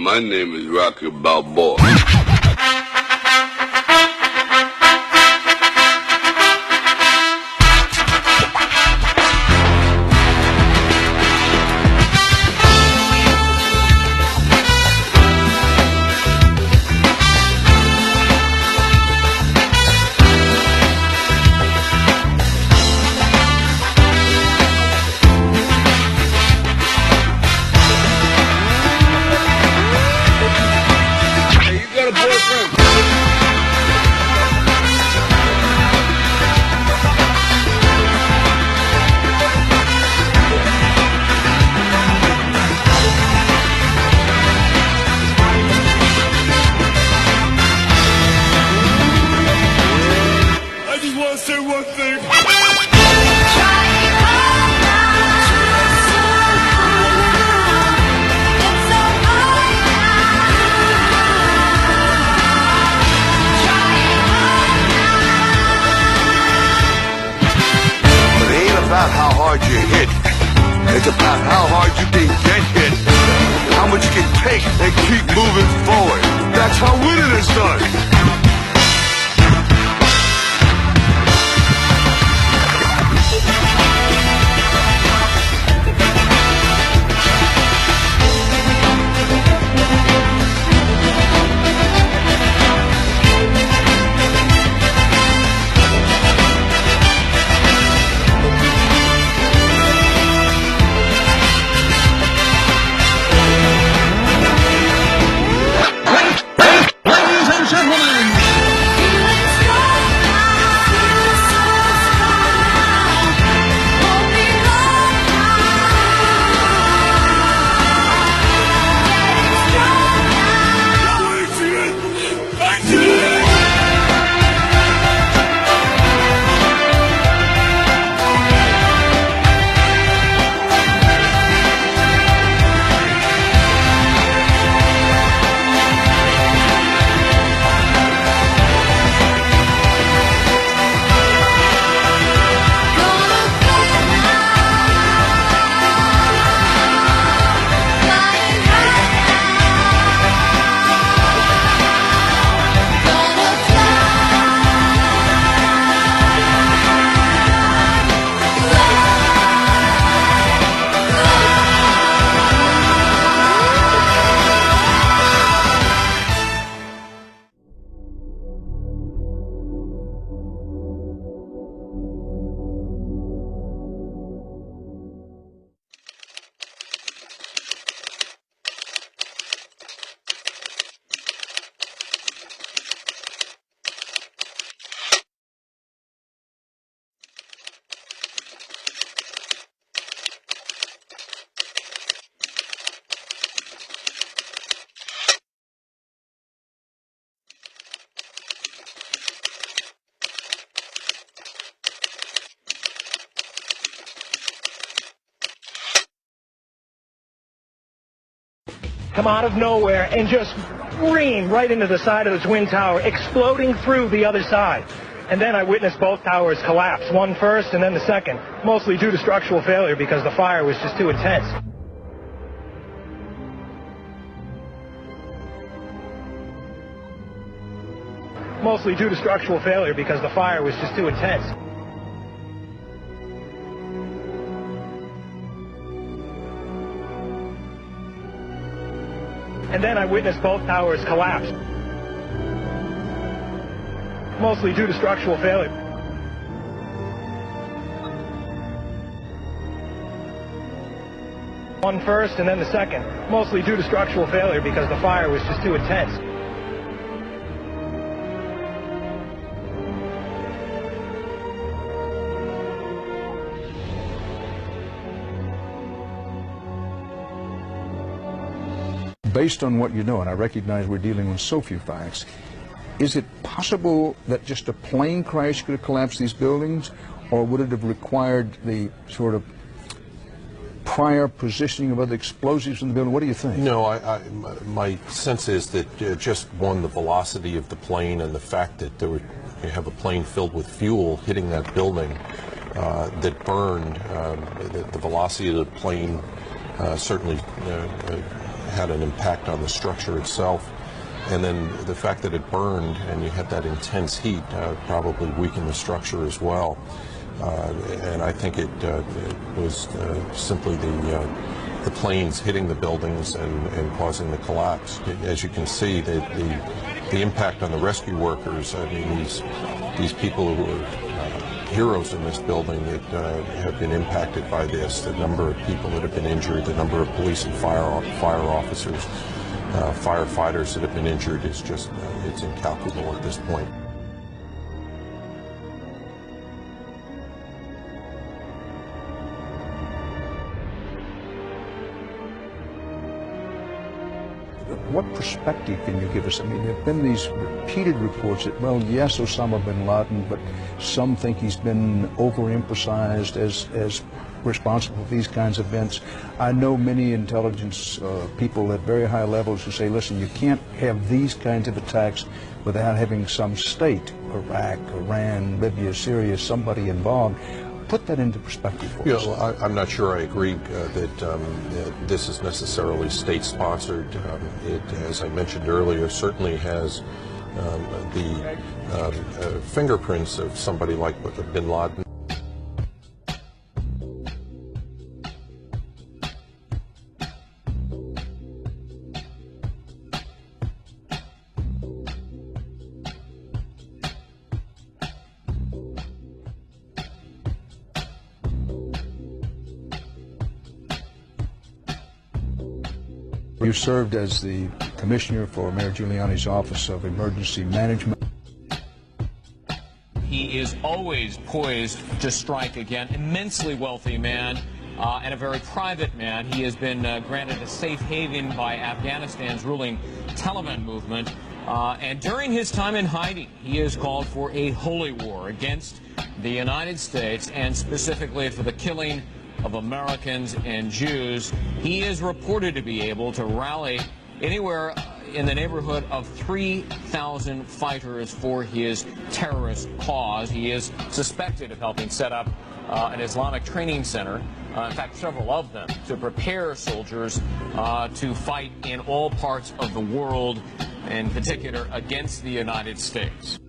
My name is Rocky Balboa. About how hard you hit. It's about how hard you can get hit. How much you can take and keep moving forward. That's how winning is done. Come out of nowhere and just scream right into the side of the Twin Tower, exploding through the other side. And then I witnessed both towers collapse, one first and then the second, mostly due to structural failure because the fire was just too intense. Mostly due to structural failure because the fire was just too intense. And then I witnessed both towers collapse. Mostly due to structural failure. One first and then the second. Mostly due to structural failure because the fire was just too intense. Based on what you know, and I recognize we're dealing with so few facts, is it possible that just a plane crash could have collapsed these buildings, or would it have required the sort of prior positioning of other explosives in the building? What do you think? No, my sense is that just one, the velocity of the plane and the fact that you have a plane filled with fuel hitting that building that burned, the velocity of the plane certainly had an impact on the structure itself. And then the fact that it burned and you had that intense heat probably weakened the structure as well. And I think it was simply the planes hitting the buildings and causing the collapse. As you can see, the impact on the rescue workers, I mean, these people who were heroes in this building that have been impacted by this, the number of people that have been injured, the number of police and fire officers, firefighters that have been injured is just, it's incalculable at this point. What perspective can you give us? I mean, there have been these repeated reports that, well, yes, Osama bin Laden, but some think he's been overemphasized as responsible for these kinds of events. I know many intelligence people at very high levels who say, listen, you can't have these kinds of attacks without having some state, Iraq, Iran, Libya, Syria, somebody involved. Put that into perspective for us. Well, I'm not sure I agree that this is necessarily state-sponsored. It, as I mentioned earlier, certainly has the fingerprints of somebody like bin Laden. You served as the commissioner for Mayor Giuliani's Office of Emergency Management. He is always poised to strike again. Immensely wealthy man and a very private man. He has been granted a safe haven by Afghanistan's ruling Taliban movement. And during his time in hiding, he has called for a holy war against the United States and specifically for the killing of Americans and Jews. He is reported to be able to rally anywhere in the neighborhood of 3,000 fighters for his terrorist cause. He is suspected of helping set up an Islamic training center, in fact, several of them, to prepare soldiers to fight in all parts of the world, in particular against the United States.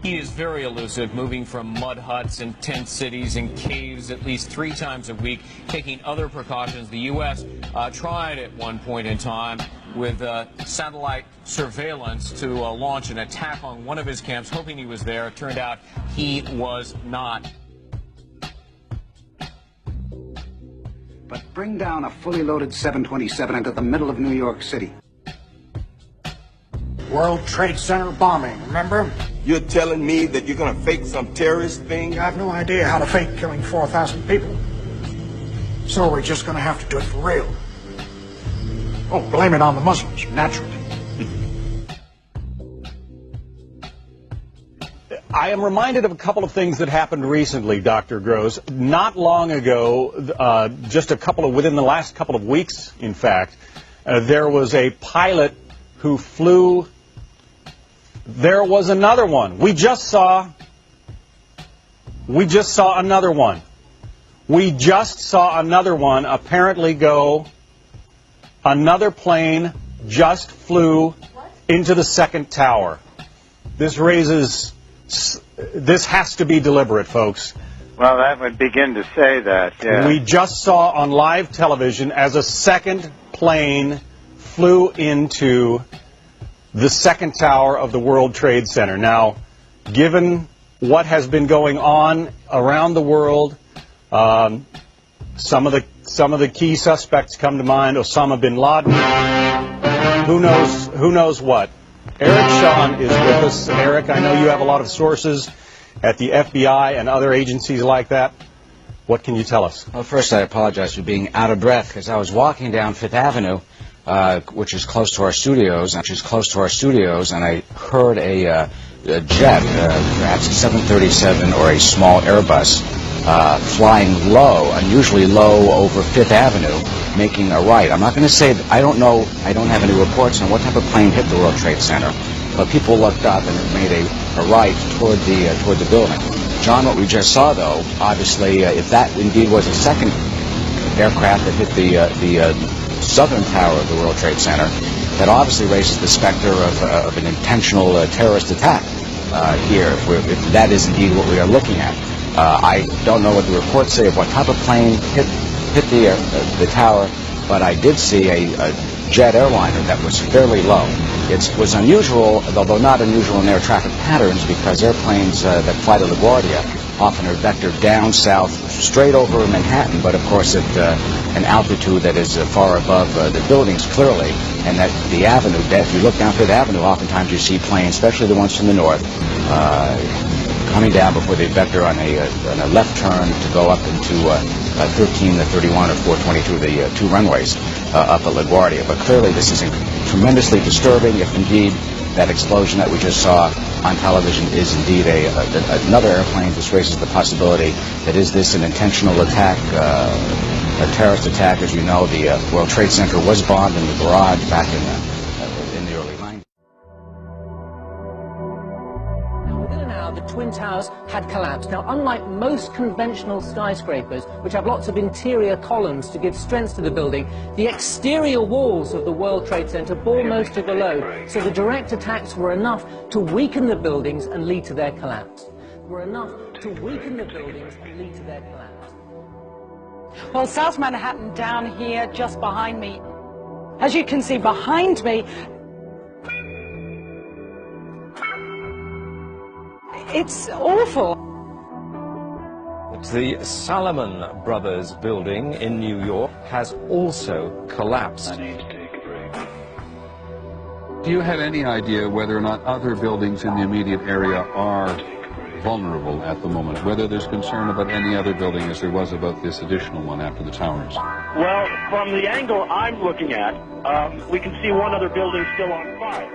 He is very elusive, moving from mud huts and tent cities and caves at least 3 times a week, taking other precautions. The U.S. tried at one point in time with satellite surveillance to launch an attack on one of his camps, hoping he was there. It turned out he was not. But bring down a fully loaded 727 into the middle of New York City. World Trade Center bombing, remember? You're telling me that you're going to fake some terrorist thing? I have no idea how to fake killing 4,000 people. So we're just going to have to do it for real. Oh, blame it on the Muslims, naturally. I am reminded of a couple of things that happened recently, Dr. Gross. Not long ago, within the last couple of weeks, in fact, there was a pilot who flew. There was another one. We just saw another one. We just saw another one apparently go. Another plane just flew into the second tower. This has to be deliberate, folks. Well, that would begin to say that, yeah. We just saw on live television as a second plane flew into the second tower of the World Trade Center. Now, given what has been going on around the world, some of the key suspects come to mind. Osama bin Laden. Who knows what? Eric Shawn is with us. Eric, I know you have a lot of sources at the FBI and other agencies like that. What can you tell us? Well, first, I apologize for being out of breath because I was walking down Fifth Avenue, which is close to our studios, and I heard a jet, perhaps a 737 or a small Airbus, flying low, unusually low over Fifth Avenue, making a right. I'm not going to say that I don't know. I don't have any reports on what type of plane hit the World Trade Center, but people looked up and it made a right toward the building. John, what we just saw, though, obviously, if that indeed was a second aircraft that hit the southern tower of the World Trade Center, that obviously raises the specter of an intentional terrorist attack here, if that is indeed what we are looking at. I don't know what the reports say of what type of plane hit the tower, but I did see a jet airliner that was fairly low. It was unusual, although not unusual in air traffic patterns, because airplanes that fly to LaGuardia often are vectored down south straight over Manhattan, but of course at an altitude that is far above the buildings clearly, and that the avenue, if you look down Fifth Avenue, oftentimes you see planes, especially the ones from the north, coming down before they vector on a left turn to go up into 13, the 31, or 422, the two runways up at LaGuardia. But clearly this is tremendously disturbing if indeed that explosion that we just saw on television is indeed another airplane. This raises the possibility that is this an intentional attack, a terrorist attack. As you know, the World Trade Center was bombed in the garage back in the early 90s. Within an hour, the Twin Towers had collapsed. Now, unlike most conventional skyscrapers, which have lots of interior columns to give strength to the building, the exterior walls of the World Trade Center bore most of the load, so the direct attacks were enough to weaken the buildings and lead to their collapse. Well, South Manhattan down here just behind me. As you can see behind me, it's awful. The Salomon Brothers building in New York has also collapsed. Do you have any idea whether or not other buildings in the immediate area are vulnerable at the moment, whether there's concern about any other building as there was about this additional one after the towers? Well, from the angle I'm looking at, we can see one other building still on fire.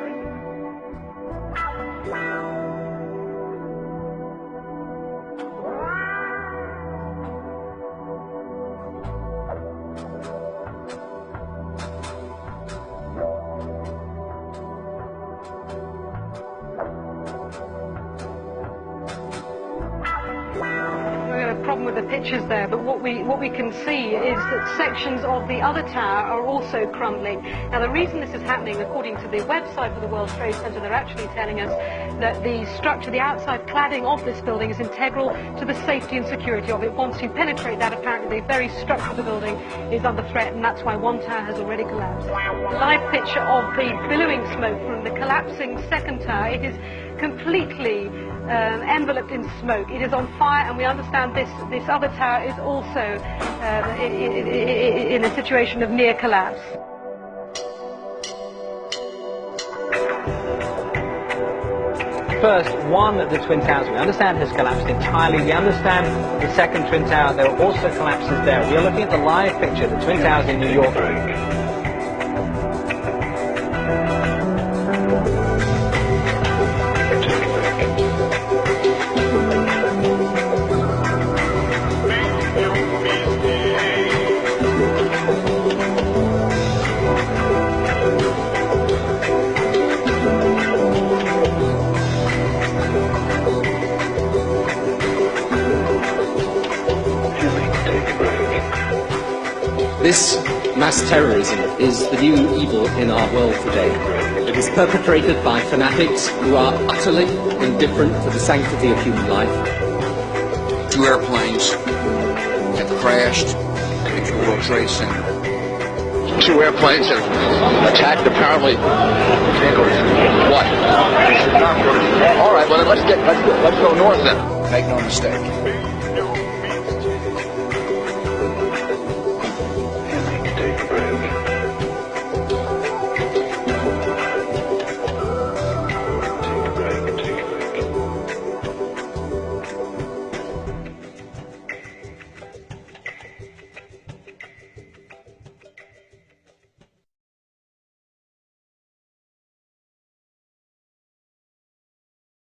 Problem with the pictures there, but what we can see is that sections of the other tower are also crumbling. Now, the reason this is happening, according to the website of the World Trade Center, they're actually telling us that the structure, the outside cladding of this building is integral to the safety and security of it. Once you penetrate that, apparently the very structure of the building is under threat, and that's why one tower has already collapsed. Live picture of the billowing smoke from the collapsing second tower. It is completely enveloped in smoke. It is on fire, and we understand this other tower is also in a situation of near collapse. First, one of the Twin Towers we understand has collapsed entirely. We understand the second Twin Tower, there are also collapses there. We are looking at the live picture of the Twin Towers in New York. This mass terrorism is the new evil in our world today. It is perpetrated by fanatics who are utterly indifferent to the sanctity of human life. 2 airplanes have crashed at the World Trade Center. 2 airplanes have attacked apparently. What? All right, well then let's go north then. Make no mistake.